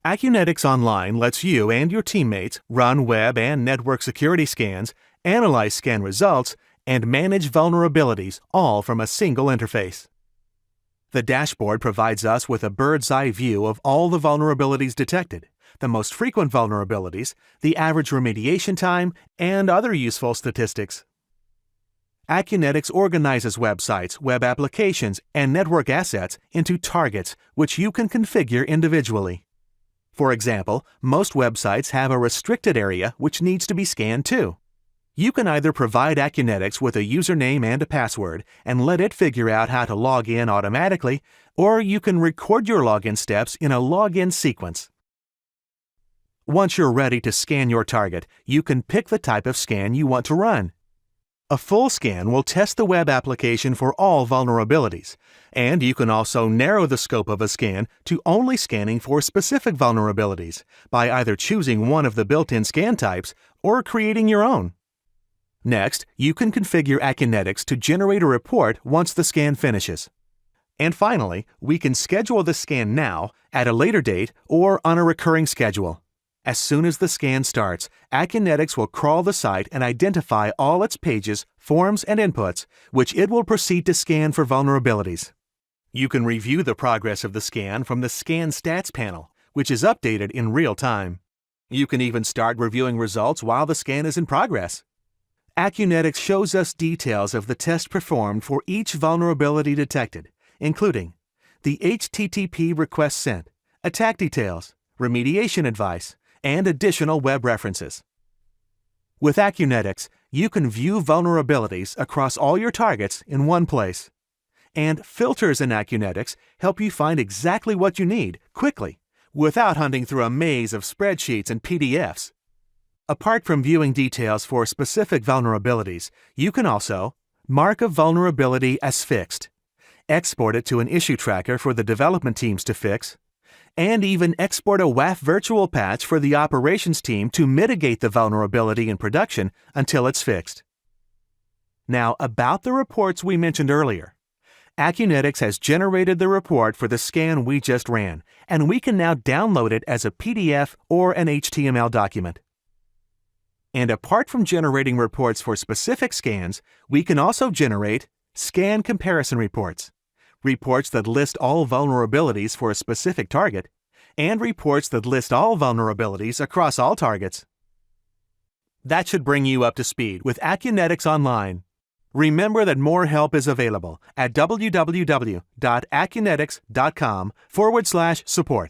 Acunetics Online lets you and your teammates run web and network security scans, analyze scan results, and manage vulnerabilities all from a single interface. The dashboard provides us with a bird's-eye view of all the vulnerabilities detected, the most frequent vulnerabilities, the average remediation time, and other useful statistics. Acunetics organizes websites, web applications, and network assets into targets which you can configure individually. For example, most websites have a restricted area which needs to be scanned too. You can either provide Acunetics with a username and a password and let it figure out how to log in automatically, or you can record your login steps in a login sequence. Once you're ready to scan your target, you can pick the type of scan you want to run. A full scan will test the web application for all vulnerabilities, and you can also narrow the scope of a scan to only scanning for specific vulnerabilities by either choosing one of the built-in scan types or creating your own. Next, you can configure Acunetics to generate a report once the scan finishes. And finally, we can schedule the scan now, at a later date, or on a recurring schedule. As soon as the scan starts, Acunetics will crawl the site and identify all its pages, forms, and inputs, which it will proceed to scan for vulnerabilities. You can review the progress of the scan from the Scan Stats panel, which is updated in real time. You can even start reviewing results while the scan is in progress. Acunetics shows us details of the test performed for each vulnerability detected, including the HTTP request sent, attack details, remediation advice, and additional web references. With Acunetics, you can view vulnerabilities across all your targets in one place. And filters in Acunetics help you find exactly what you need quickly, without hunting through a maze of spreadsheets and PDFs. Apart from viewing details for specific vulnerabilities, you can also mark a vulnerability as fixed, export it to an issue tracker for the development teams to fix, and even export a WAF virtual patch for the operations team to mitigate the vulnerability in production until it's fixed. Now, about the reports we mentioned earlier. Acunetics has generated the report for the scan we just ran, and we can now download it as a PDF or an HTML document. And apart from generating reports for specific scans, we can also generate scan comparison reports, reports that list all vulnerabilities for a specific target, and reports that list all vulnerabilities across all targets. That should bring you up to speed with Acunetics Online. Remember that more help is available at www.acunetics.com/support.